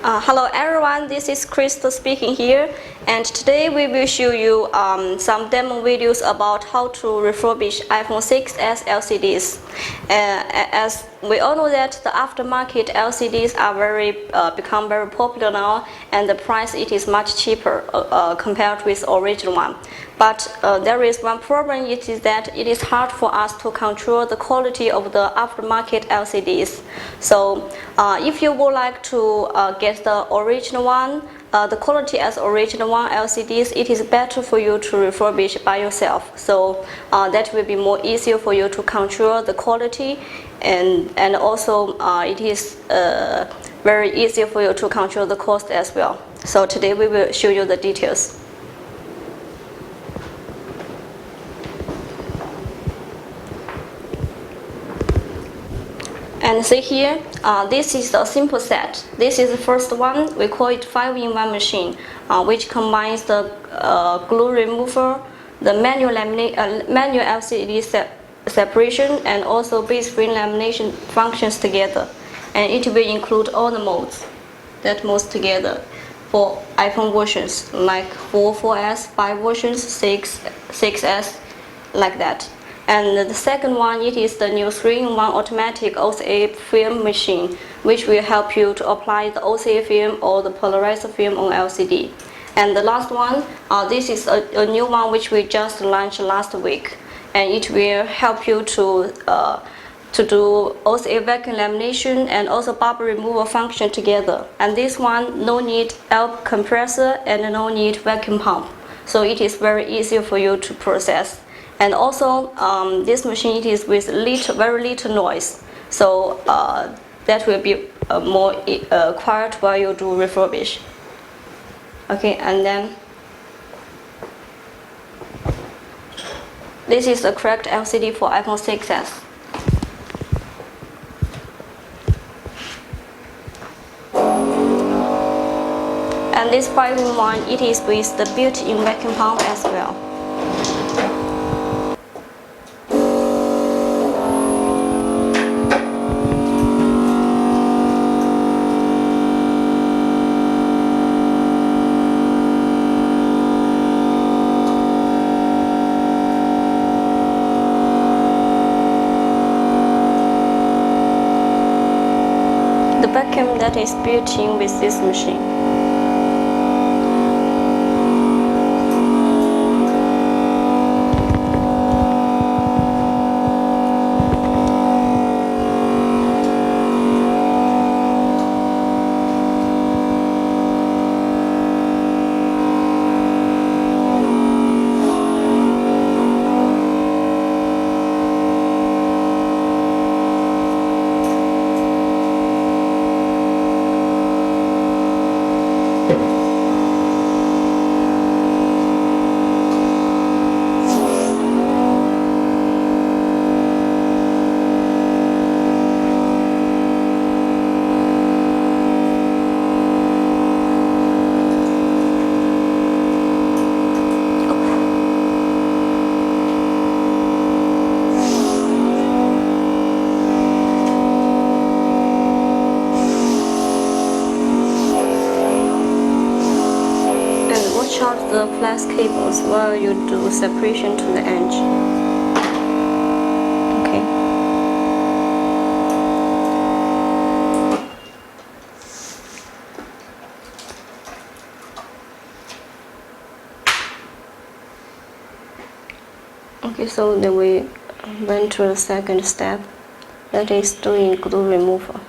Hello everyone, this is Crystal speaking here, and today we will show you some demo videos about how to refurbish iPhone 6s LCDs. As we all know that the aftermarket LCDs are become very popular now, and the price it is much cheaper compared with original one. But there is one problem, it is that it is hard for us to control the quality of the aftermarket LCDs. So if you would like to get the original one, the quality as original one LCDs, it is better for you to refurbish by yourself. So that will be more easier for you to control the quality, and also it is very easier for you to control the cost as well. So today we will show you the details. And see here, this is the simple set. This is the first one. We call it 5-in-1 machine, which combines the glue remover, the manual LCD separation, and also base frame lamination functions together. And it will include all the modes that moves together for iPhone versions, like 4, 4S, 5 versions, 6, 6S, like that. And the second one, it is the new 3-in-1 automatic OCA film machine, which will help you to apply the OCA film or the polarizer film on LCD. And the last one, this is a new one which we just launched last week, and it will help you to do OCA vacuum lamination and also bubble removal function together. And this one, no need air compressor and no need vacuum pump, so it is very easy for you to process. And also, this machine it is with very little noise, so that will be more quiet while you do refurbish. Okay, and then this is the correct LCD for iPhone 6s. And this 5-in-1, it is with the built-in vacuum pump as well. The vacuum that is built in with this machine. Out the flex cables while you do separation to the edge. Okay. Okay, so then we went to the second step, that is doing glue removal.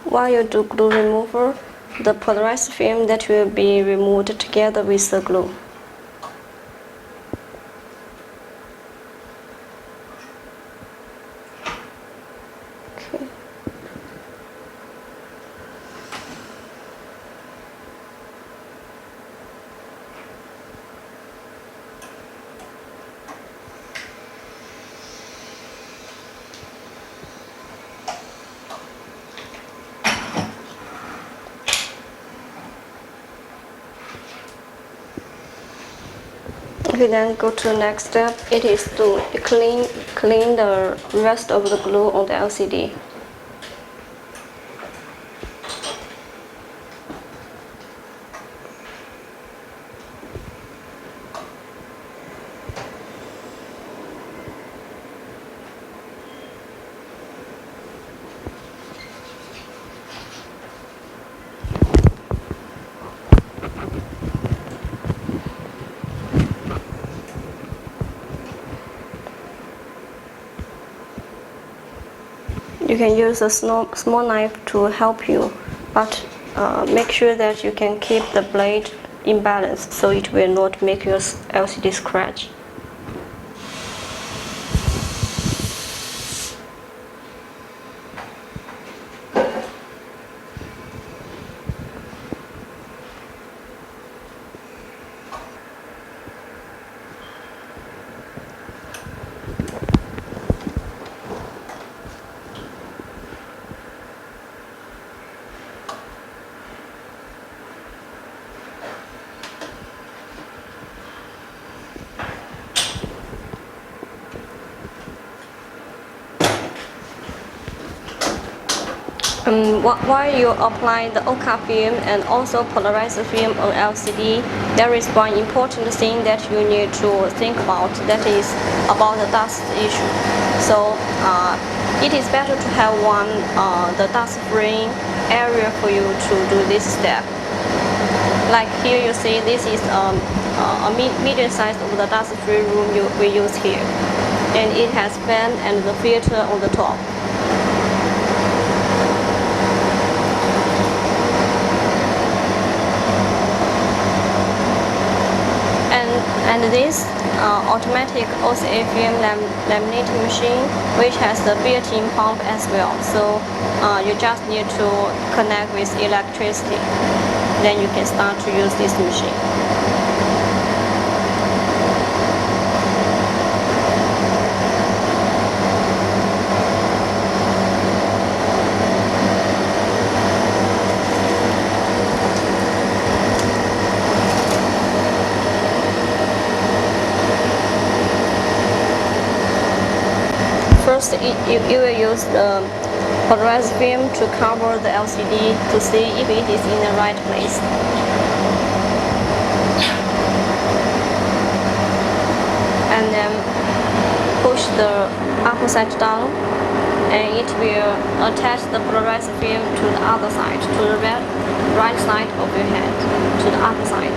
While you do glue removal, the polarized film that will be removed together with the glue. Okay. Okay, then go to the next step. It is to clean the rest of the glue on the LCD. You can use a small knife to help you, but make sure that you can keep the blade in balance so it will not make your LCD scratch. While you apply the OCA film and also polarizer film on LCD, there is one important thing that you need to think about, that is about the dust issue. So it is better to have the dust-free area for you to do this step. Like here you see, this is a medium size of the dust-free room we use here, and it has fan and the filter on the top. And this automatic OCA film laminating machine, which has the built-in pump as well. So you just need to connect with electricity. Then you can start to use this machine. First, you will use the polarized film to cover the LCD to see if it is in the right place. And then push the upper side down, and it will attach the polarized film to the other side, to the right side of your hand, to the other side.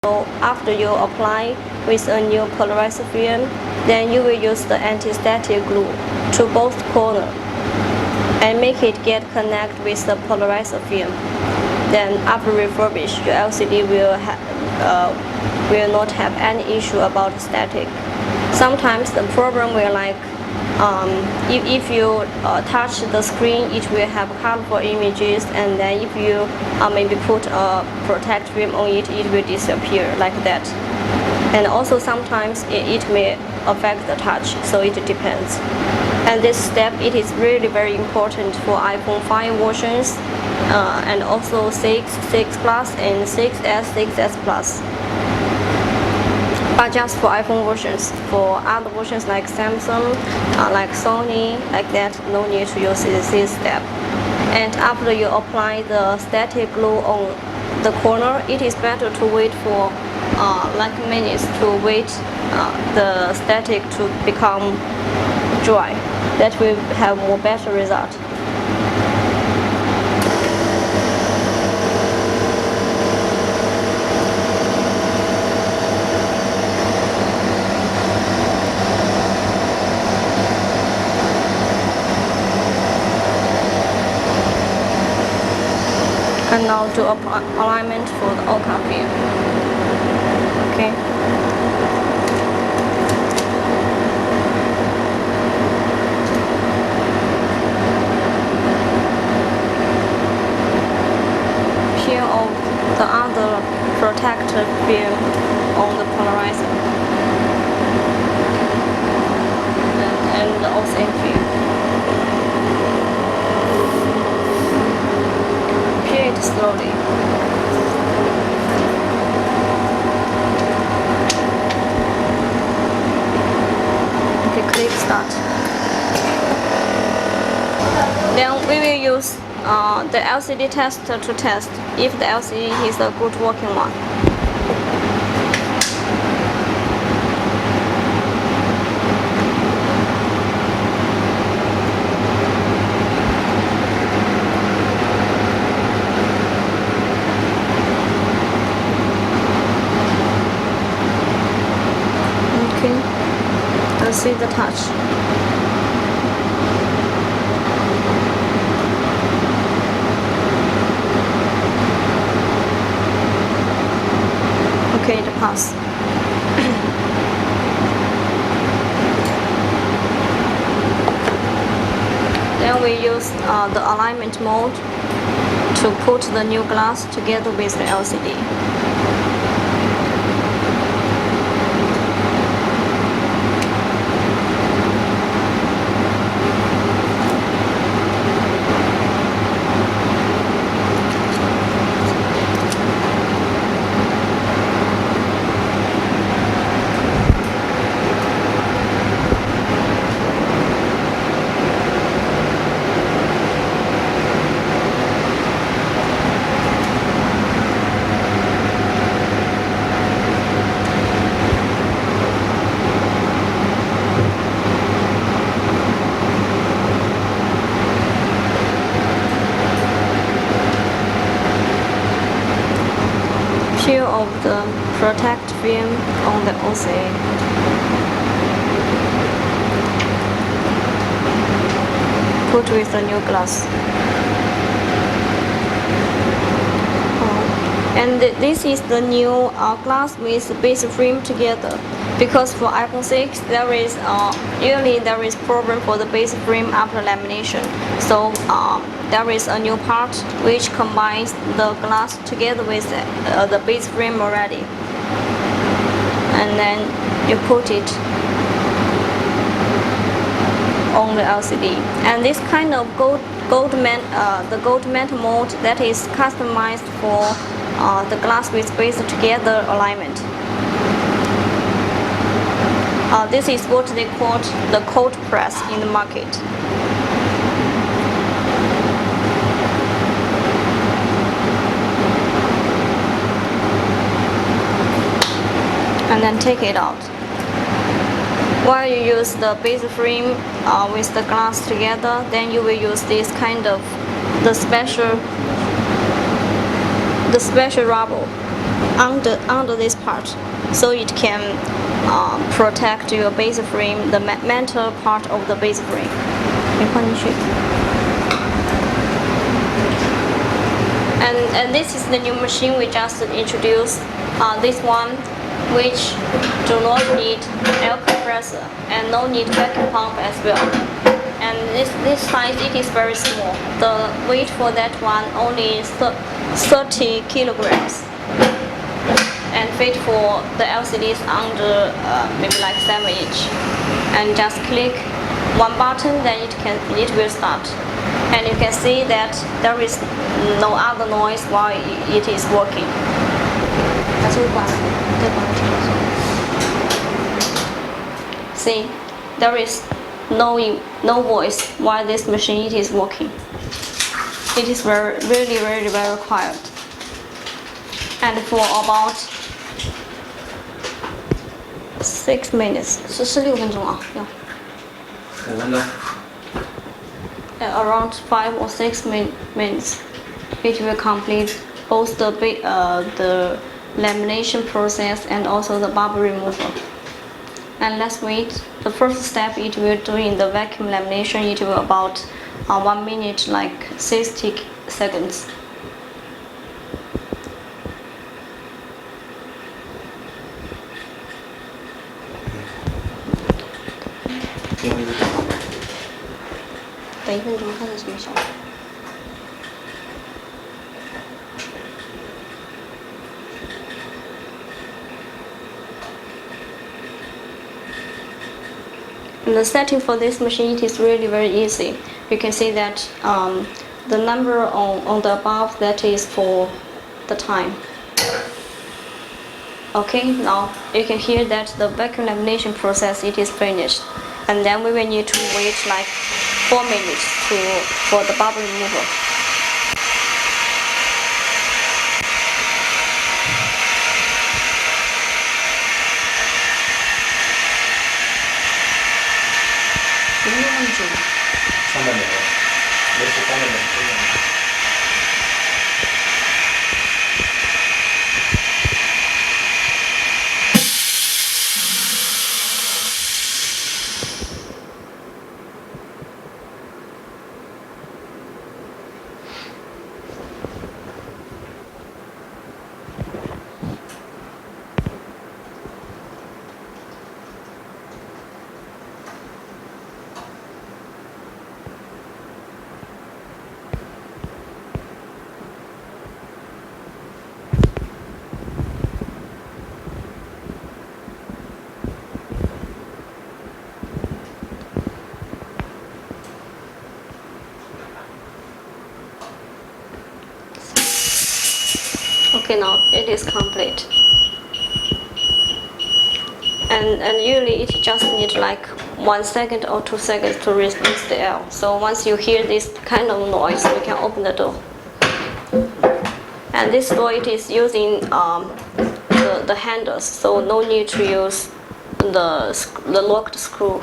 So after you apply with a new polarizer film, then you will use the anti-static glue to both corners and make it get connect with the polarizer film. Then after refurbish, your LCD will not have any issue about static. Sometimes the problem will like if you touch the screen, it will have colorful images, and then if you maybe put a protect film on it, it will disappear like that. And also sometimes it may affect the touch, so it depends. And this step, it is really very important for iPhone 5 versions, and also 6, 6 Plus, and 6S, 6S Plus. But just for iPhone versions. For other versions like Samsung, like Sony, like that, no need to use this step. And after you apply the static glue on the corner, it is better to wait for like minutes to wait the static to become dry. That will have more better result. And now do alignment for the Oka film. Okay. Peel off the other protective film on the polarizer and the OSM film. Peel it slowly. Okay, click start. Then we will use the LCD tester to test if the LCD is a good working one. Okay, let's see the touch. Okay, it passed. Then we use the alignment mode to put the new glass together with the LCD. Peel of the protect film on the OCA. Put with the new glass. And this is the new glass with base frame together. Because for iPhone 6, there is usually there is problem for the base frame after lamination. So there is a new part which combines the glass together with the base frame already. And then you put it on the LCD. And this kind of the gold metal mold that is customized for the glass with base together alignment. This is what they call the cold press in the market. And then take it out. While you use the base frame with the glass together, then you will use this kind of the special rubber under this part, so it can protect your base frame, the metal part of the base frame. And this is the new machine we just introduced. This one which do not need air compressor and no need vacuum pump as well. And this size, it is very small. The weight for that one only is 30 kilograms, and fit for the LCDs under maybe like 7 inch. And just click one button, then it will start. And you can see that there is no other noise while it is working. See, there is no voice while this machine is working. It is very quiet. And for about 6 minutes, 16分钟啊，要。5分钟。 Around 5 or 6 minutes, it will complete both the lamination process and also the bubble removal. And let's wait. The first step it will do in the vacuum lamination, it will about 1 minute, like 60 seconds.等1分钟，看是什么效果。And the setting for this machine, it is really very easy. You can see that the number on the above, that is for the time. Okay, now you can hear that the vacuum lamination process, it is finished. And then we will need to wait like 4 minutes for the bubble removal. Okay, now it is complete. And usually it just needs like 1 second or 2 seconds to release the air. So once you hear this kind of noise, you can open the door. And this door, it is using the handles, so no need to use the locked screw.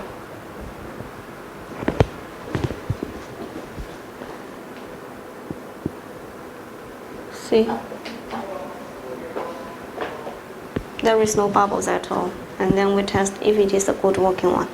See? There is no bubbles at all. And then we test if it is a good working one.